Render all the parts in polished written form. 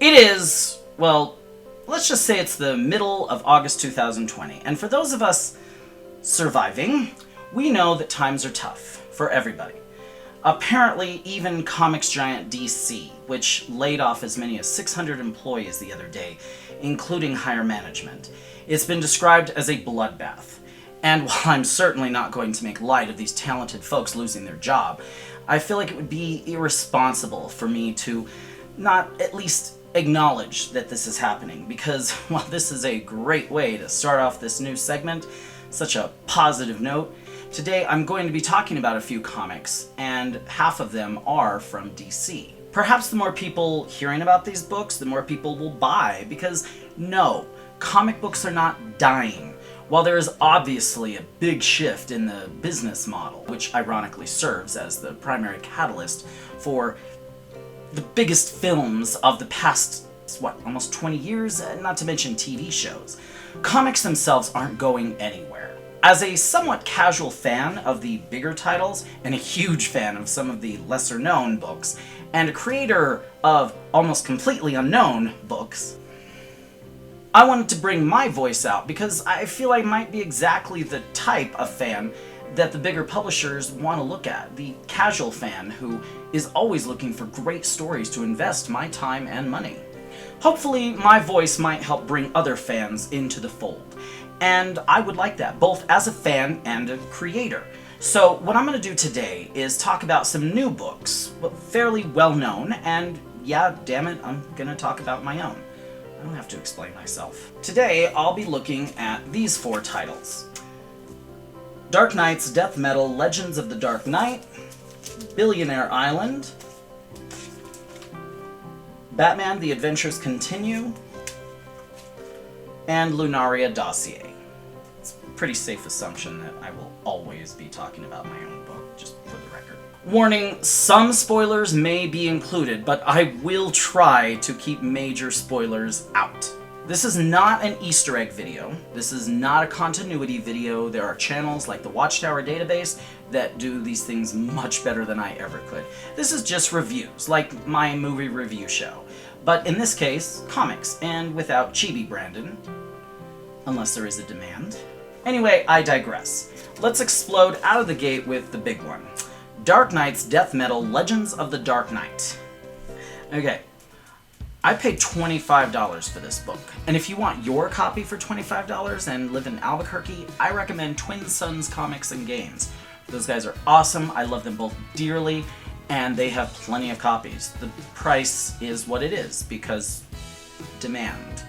It is, well, let's just say it's the middle of August 2020, and for those of us surviving, we know that times are tough for everybody. Apparently, even comics giant DC, which laid off as many as 600 employees the other day, including higher management. It's been described as a bloodbath. And while I'm certainly not going to make light of these talented folks losing their job, I feel like it would be irresponsible for me to not at least acknowledge that this is happening, because while this is a great way to start off this new segment, such a positive note, today I'm going to be talking about a few comics, and half of them are from DC. Perhaps the more people hearing about these books, the more people will buy, because no, comic books are not dying. While there is obviously a big shift in the business model, which ironically serves as the primary catalyst for the biggest films of the past, almost 20 years, not to mention TV shows, comics themselves aren't going anywhere. As a somewhat casual fan of the bigger titles, and a huge fan of some of the lesser-known books, and a creator of almost completely unknown books, I wanted to bring my voice out because I feel I might be exactly the type of fan that the bigger publishers want to look at. The casual fan who is always looking for great stories to invest my time and money. Hopefully, my voice might help bring other fans into the fold. And I would like that, both as a fan and a creator. So what I'm going to do today is talk about some new books, but fairly well known, and yeah, damn it, I'm going to talk about my own. I don't have to explain myself. Today, I'll be looking at these 4 titles. Dark Knight's Death Metal Legends of the Dark Knight, Billionaire Island, Batman The Adventures Continue, and Lunaria Dossier. It's a pretty safe assumption that I will always be talking about my own book, just for the record. Warning, some spoilers may be included, but I will try to keep major spoilers out. This is not an Easter egg video. This is not a continuity video. There are channels like the Watchtower Database that do these things much better than I ever could. This is just reviews, like my movie review show. But in this case, comics, and without Chibi Brandon. Unless there is a demand. Anyway, I digress. Let's explode out of the gate with the big one. Dark Knight's Death Metal Legends of the Dark Knight. Okay. I paid $25 for this book, and if you want your copy for $25 and live in Albuquerque, I recommend Twin Suns Comics and Games. Those guys are awesome, I love them both dearly, and they have plenty of copies. The price is what it is, because demand.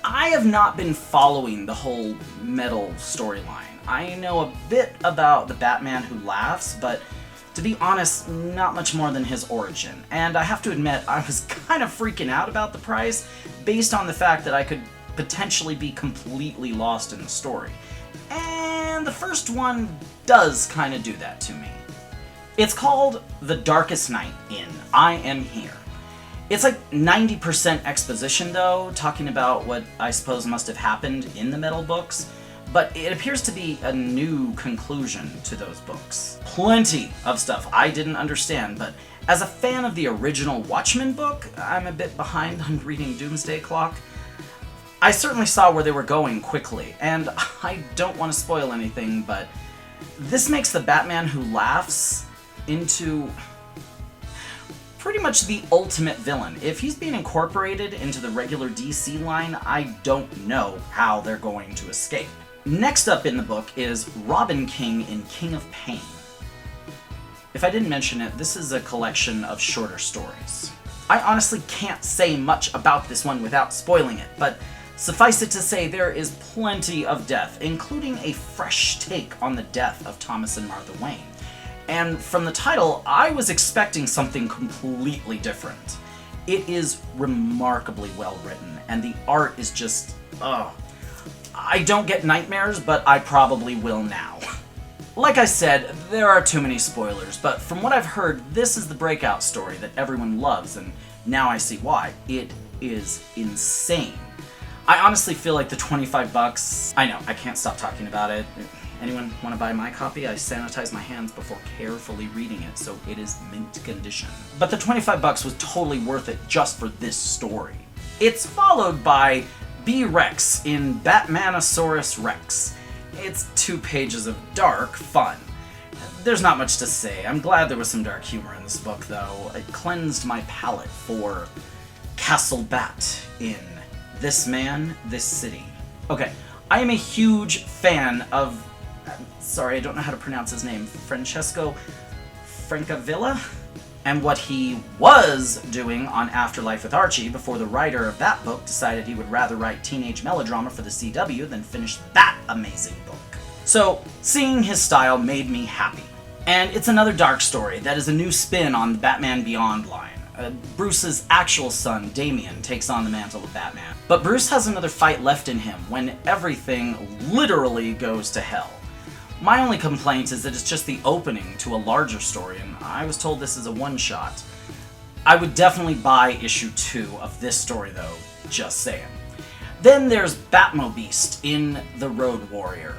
I have not been following the whole metal storyline. I know a bit about the Batman Who Laughs, but to be honest, not much more than his origin. And I have to admit, I was kind of freaking out about the price based on the fact that I could potentially be completely lost in the story. And the first one does kind of do that to me. It's called The Darkest Night in I Am Here. It's like 90% exposition though, talking about what I suppose must have happened in the metal books. But it appears to be a new conclusion to those books. Plenty of stuff I didn't understand, but as a fan of the original Watchmen book, I'm a bit behind on reading Doomsday Clock. I certainly saw where they were going quickly, and I don't want to spoil anything, but this makes the Batman Who Laughs into pretty much the ultimate villain. If he's being incorporated into the regular DC line, I don't know how they're going to escape. Next up in the book is Robin King in King of Pain. If I didn't mention it, this is a collection of shorter stories. I honestly can't say much about this one without spoiling it, but suffice it to say there is plenty of death, including a fresh take on the death of Thomas and Martha Wayne. And from the title, I was expecting something completely different. It is remarkably well written, and the art is just, I don't get nightmares, but I probably will now. Like I said, there are too many spoilers, but from what I've heard, this is the breakout story that everyone loves, and now I see why. It is insane. I honestly feel like the $25, I know, I can't stop talking about it. Anyone want to buy my copy? I sanitize my hands before carefully reading it, so it is mint condition. But the $25 was totally worth it just for this story. It's followed by B-Rex in Batmanosaurus Rex. It's 2 pages of dark fun. There's not much to say. I'm glad there was some dark humor in this book, though. It cleansed my palate for Castle Bat in This Man, This City. Okay, I am a huge fan of... Sorry, I don't know how to pronounce his name. Francesco Francavilla? And what he was doing on Afterlife with Archie before the writer of that book decided he would rather write teenage melodrama for the CW than finish that amazing book. So, seeing his style made me happy. And it's another dark story that is a new spin on the Batman Beyond line. Bruce's actual son, Damian, takes on the mantle of Batman. But Bruce has another fight left in him when everything literally goes to hell. My only complaint is that it's just the opening to a larger story, and I was told this is a one-shot. I would definitely buy issue 2 of this story, though, just saying. Then there's Batmobeast in The Road Warrior.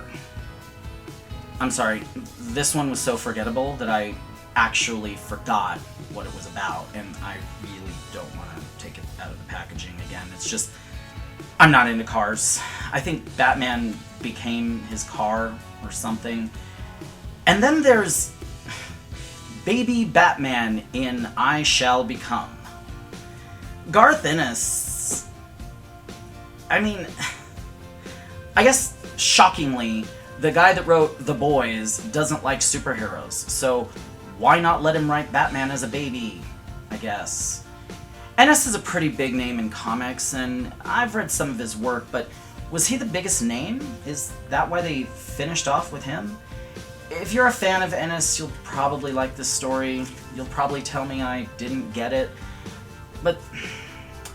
I'm sorry, this one was so forgettable that I actually forgot what it was about, and I really don't want to take it out of the packaging again. It's just, I'm not into cars. I think Batman became his car or something. And then there's Baby Batman in I Shall Become. Garth Ennis, I mean, I guess shockingly, the guy that wrote The Boys doesn't like superheroes, so why not let him write Batman as a baby, I guess. Ennis is a pretty big name in comics, and I've read some of his work, but was he the biggest name? Is that why they finished off with him? If you're a fan of Ennis, you'll probably like this story. You'll probably tell me I didn't get it. But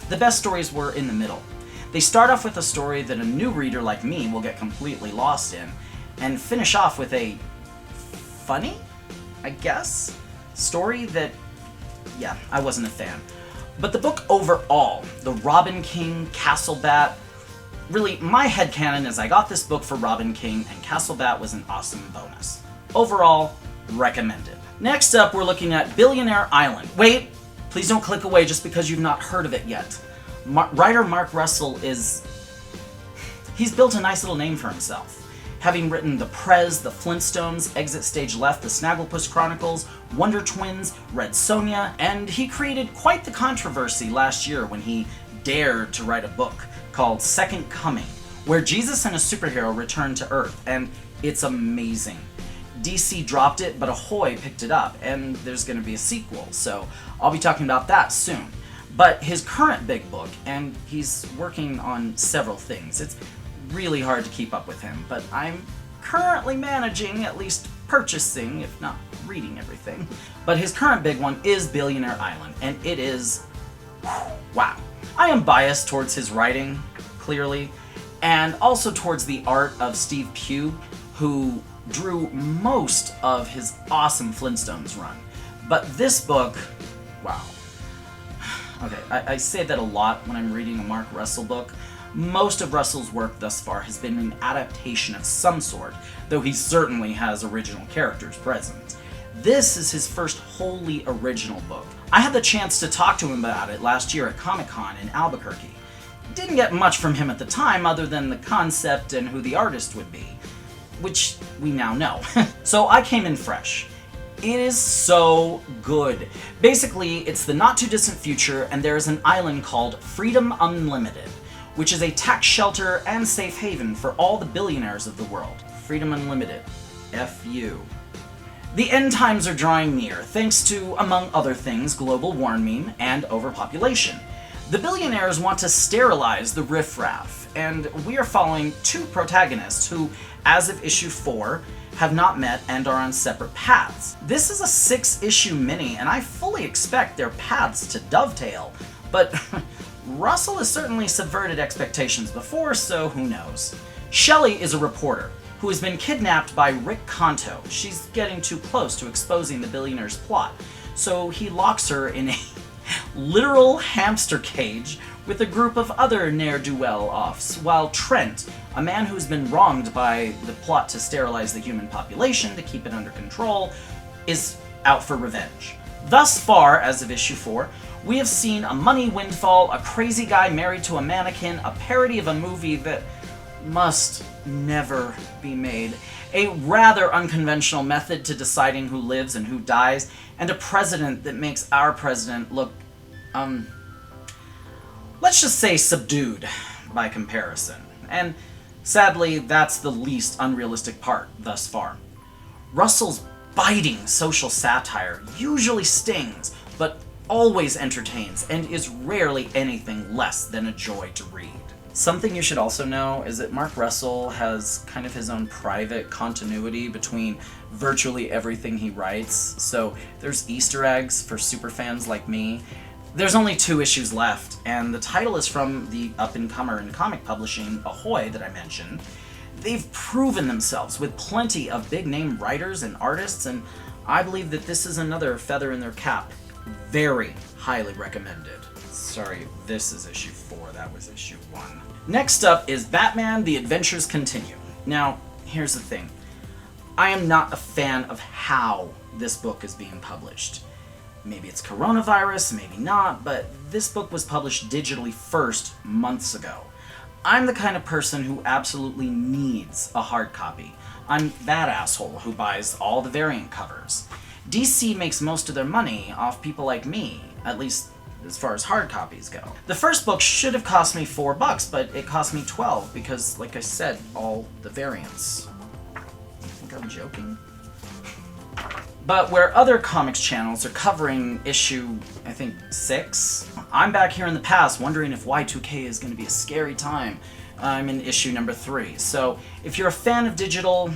the best stories were in the middle. They start off with a story that a new reader like me will get completely lost in, and finish off with a funny, I guess, story that, yeah, I wasn't a fan. But the book overall, the Robin King Castle Bat, really, my headcanon is I got this book for Robin King, and Castle Bat was an awesome bonus. Overall, recommended. Next up, we're looking at Billionaire Island. Wait, please don't click away just because you've not heard of it yet. Writer Mark Russell he's built a nice little name for himself. Having written The Prez, The Flintstones, Exit Stage Left, The Snagglepuss Chronicles, Wonder Twins, Red Sonja, and he created quite the controversy last year when he dared to write a book called Second Coming, where Jesus and a superhero return to Earth, and it's amazing. DC dropped it, but Ahoy picked it up, and there's going to be a sequel, so I'll be talking about that soon. But his current big book, and he's working on several things, it's really hard to keep up with him, but I'm currently managing, at least purchasing, if not reading everything. But his current big one is Billionaire Island, and it is, wow. I am biased towards his writing, clearly, and also towards the art of Steve Pugh, who drew most of his awesome Flintstones run. But this book, wow. Okay, I say that a lot when I'm reading a Mark Russell book. Most of Russell's work thus far has been an adaptation of some sort, though he certainly has original characters present. This is his first wholly original book. I had the chance to talk to him about it last year at Comic-Con in Albuquerque. Didn't get much from him at the time other than the concept and who the artist would be, which we now know. So I came in fresh. It is so good. Basically, it's the not-too-distant future, and there is an island called Freedom Unlimited, which is a tax shelter and safe haven for all the billionaires of the world. Freedom Unlimited. F-U. The end times are drawing near, thanks to, among other things, global warming and overpopulation. The billionaires want to sterilize the riffraff, and we are following 2 protagonists who, as of issue 4, have not met and are on separate paths. This is a 6-issue mini, and I fully expect their paths to dovetail, but Russell has certainly subverted expectations before, so who knows. Shelley is a reporter who has been kidnapped by Rick Conto. She's getting too close to exposing the billionaire's plot, so he locks her in a literal hamster cage with a group of other ne'er-do-well-offs, while Trent, a man who's been wronged by the plot to sterilize the human population to keep it under control, is out for revenge. Thus far, as of issue 4, we have seen a money windfall, a crazy guy married to a mannequin, a parody of a movie that must never be made, a rather unconventional method to deciding who lives and who dies, and a president that makes our president look, let's just say subdued by comparison. And sadly, that's the least unrealistic part thus far. Russell's biting social satire usually stings, but always entertains, and is rarely anything less than a joy to read. Something you should also know is that Mark Russell has kind of his own private continuity between virtually everything he writes, so there's Easter eggs for superfans like me. There's only 2 issues left, and the title is from the up-and-comer in comic publishing, Ahoy, that I mentioned. They've proven themselves with plenty of big-name writers and artists, and I believe that this is another feather in their cap. Very highly recommended. Sorry, this is issue 4, that was issue 1. Next up is Batman: The Adventures Continue. Now, here's the thing. I am not a fan of how this book is being published. Maybe it's coronavirus, maybe not, but this book was published digitally first months ago. I'm the kind of person who absolutely needs a hard copy. I'm that asshole who buys all the variant covers. DC makes most of their money off people like me, at least as far as hard copies go. The first book should have cost me $4, but it cost me 12 because, like I said, all the variants. I think I'm joking. But where other comics channels are covering issue, I think, 6, I'm back here in the past wondering if Y2K is going to be a scary time. I'm in issue number 3, so if you're a fan of digital,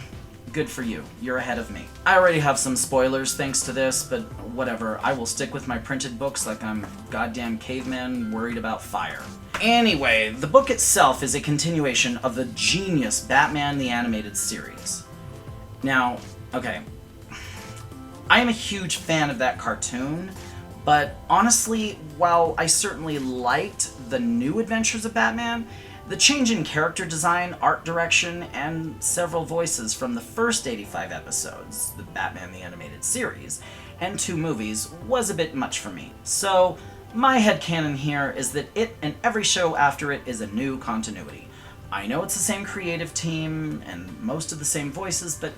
good for you. You're ahead of me. I already have some spoilers thanks to this, but whatever. I will stick with my printed books like I'm goddamn caveman worried about fire. Anyway, the book itself is a continuation of the genius Batman the Animated Series. Now, okay, I am a huge fan of that cartoon, but honestly, while I certainly liked the new adventures of Batman, the change in character design, art direction, and several voices from the first 85 episodes, the Batman the Animated Series, and 2 movies was a bit much for me. So, my headcanon here is that it and every show after it is a new continuity. I know it's the same creative team and most of the same voices, but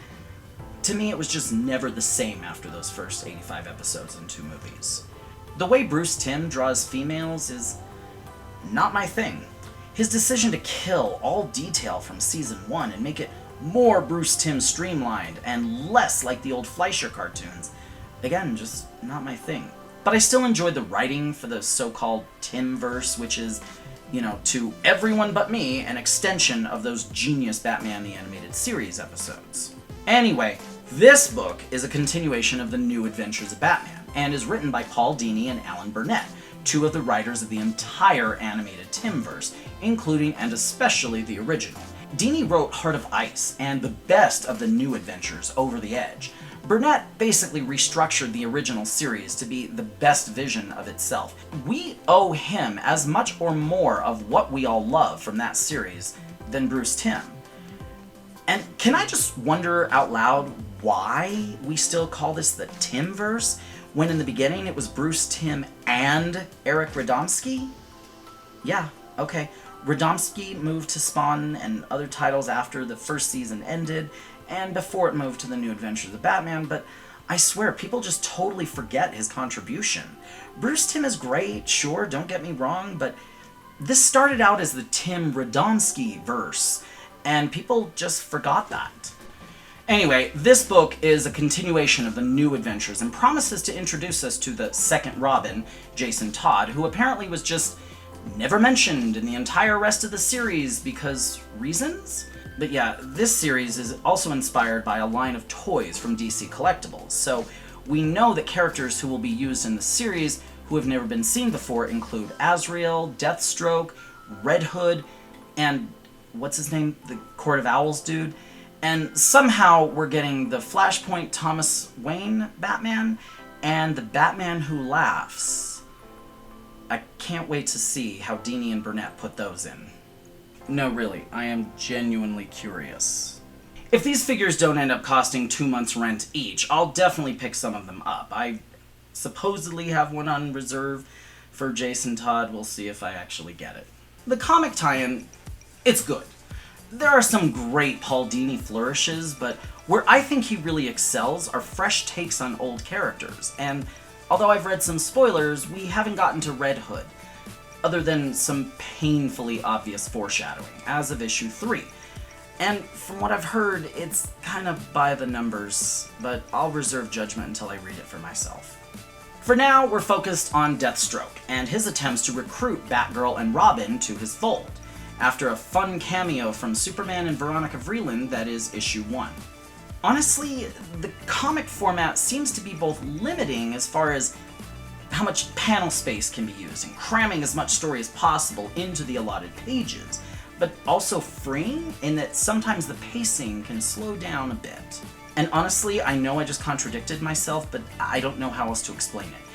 to me it was just never the same after those first 85 episodes and 2 movies. The way Bruce Timm draws females is not my thing. His decision to kill all detail from Season 1 and make it more Bruce Timm streamlined and less like the old Fleischer cartoons, again, just not my thing. But I still enjoyed the writing for the so-called Timmverse, which is, you know, to everyone but me, an extension of those genius Batman the Animated Series episodes. Anyway, this book is a continuation of the New Adventures of Batman, and is written by Paul Dini and Alan Burnett, 2 of the writers of the entire animated Timmverse, including and especially the original. Dini wrote Heart of Ice and the best of the New Adventures, Over the Edge. Burnett basically restructured the original series to be the best vision of itself. We owe him as much or more of what we all love from that series than Bruce Timm. And can I just wonder out loud why we still call this the Timmverse, when in the beginning it was Bruce Timm and Eric Radomski? Yeah, okay. Radomski moved to Spawn and other titles after the first season ended, and before it moved to the New Adventures of Batman, but I swear, people just totally forget his contribution. Bruce Timm is great, sure, don't get me wrong, but this started out as the Timm Radomski verse, and people just forgot that. Anyway, this book is a continuation of the New Adventures and promises to introduce us to the second Robin, Jason Todd, who apparently was just never mentioned in the entire rest of the series because reasons? But yeah, this series is also inspired by a line of toys from DC Collectibles, so we know that characters who will be used in the series who have never been seen before include Azrael, Deathstroke, Red Hood, and what's his name? The Court of Owls dude? And somehow we're getting the Flashpoint Thomas Wayne Batman and the Batman Who Laughs. I can't wait to see how Dini and Burnett put those in. No, really, I am genuinely curious. If these figures don't end up costing 2 months' rent each, I'll definitely pick some of them up. I supposedly have one on reserve for Jason Todd. We'll see if I actually get it. The comic tie-in, it's good. There are some great Paul Dini flourishes, but where I think he really excels are fresh takes on old characters, and although I've read some spoilers, we haven't gotten to Red Hood, other than some painfully obvious foreshadowing, as of issue 3. And from what I've heard, it's kind of by the numbers, but I'll reserve judgment until I read it for myself. For now, we're focused on Deathstroke, and his attempts to recruit Batgirl and Robin to his fold, after a fun cameo from Superman and Veronica Vreeland that is issue 1. Honestly, the comic format seems to be both limiting as far as how much panel space can be used, and cramming as much story as possible into the allotted pages, but also freeing in that sometimes the pacing can slow down a bit. And honestly, I know I just contradicted myself, but I don't know how else to explain it.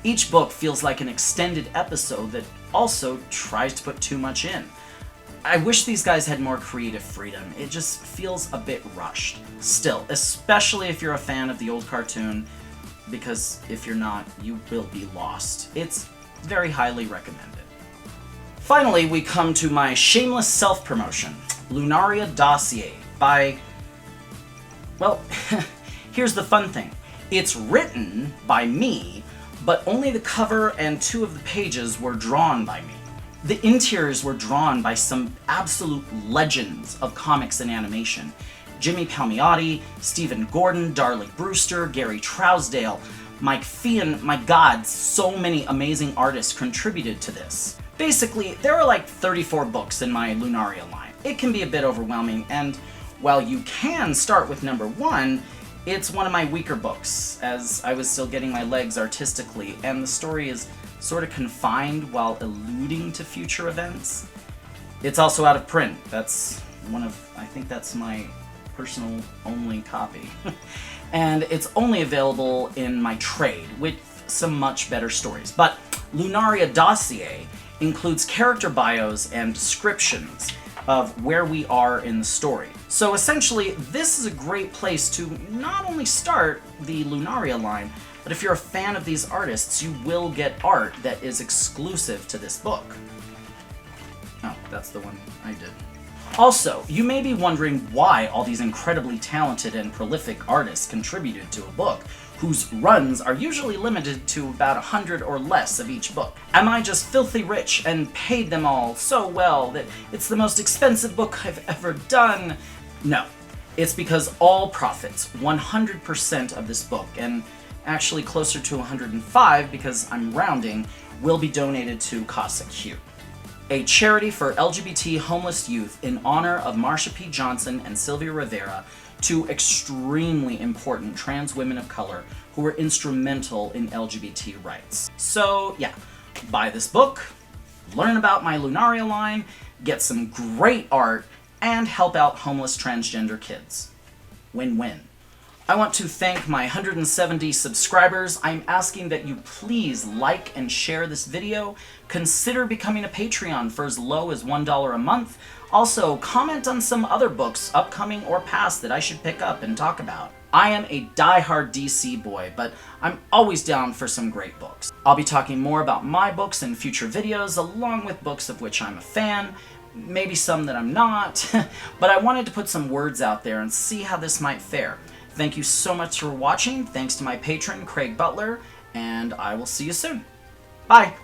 Each book feels like an extended episode that also tries to put too much in. I wish these guys had more creative freedom. It just feels a bit rushed. Still, especially if you're a fan of the old cartoon, because if you're not, you will be lost. It's very highly recommended. Finally, we come to my shameless self-promotion, Lunaria Dossier, by... well, here's the fun thing. It's written by me, but only the cover and 2 of the pages were drawn by me. The interiors were drawn by some absolute legends of comics and animation. Jimmy Palmiotti, Stephen Gordon, Darlie Brewster, Gary Trousdale, Mike Feehan. My god, so many amazing artists contributed to this. Basically, there are like 34 books in my Lunaria line. It can be a bit overwhelming, and while you can start with number 1, it's one of my weaker books, as I was still getting my legs artistically, and the story is sort of confined while alluding to future events. It's also out of print. That's one of, I think that's my personal only copy. And it's only available in my trade with some much better stories. But Lunaria Dossier includes character bios and descriptions of where we are in the story. So essentially, this is a great place to not only start the Lunaria line, but if you're a fan of these artists, you will get art that is exclusive to this book. Oh, that's the one I did. Also, you may be wondering why all these incredibly talented and prolific artists contributed to a book, whose runs are usually limited to about 100 or less of each book. Am I just filthy rich and paid them all so well that it's the most expensive book I've ever done? No. It's because all profits, 100% of this book, and actually closer to 105 because I'm rounding, will be donated to Casa Q, a charity for LGBT homeless youth in honor of Marsha P. Johnson and Sylvia Rivera, 2 extremely important trans women of color who were instrumental in LGBT rights. So yeah, buy this book, learn about my Lunaria line, get some great art, and help out homeless transgender kids. Win-win. I want to thank my 170 subscribers. I'm asking that you please like and share this video. Consider becoming a Patreon for as low as $1 a month. Also, comment on some other books, upcoming or past, that I should pick up and talk about. I am a die-hard DC boy, but I'm always down for some great books. I'll be talking more about my books in future videos, along with books of which I'm a fan, maybe some that I'm not, but I wanted to put some words out there and see how this might fare. Thank you so much for watching, thanks to my patron, Craig Butler, and I will see you soon. Bye!